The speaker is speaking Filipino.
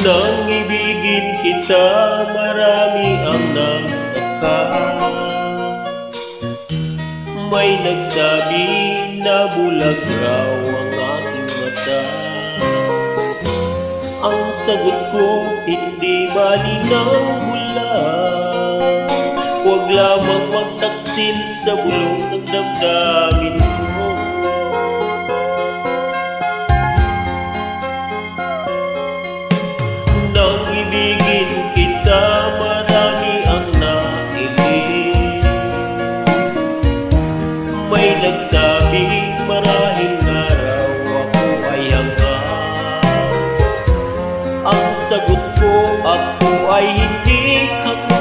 Nang ibigin kita, marami ang nagtaka. May nagsabi na bulag raw ang aking mata. Ang sagot ko, hindi malinaw bulag. Huwag lamang magtaksil sa bulong ng damdamin ko. Nang ibigin kita, marami ang nailing. May nagsabi marahil na raw ako ay hanggang. Ang sagot ko, ako ay hindi hanggang.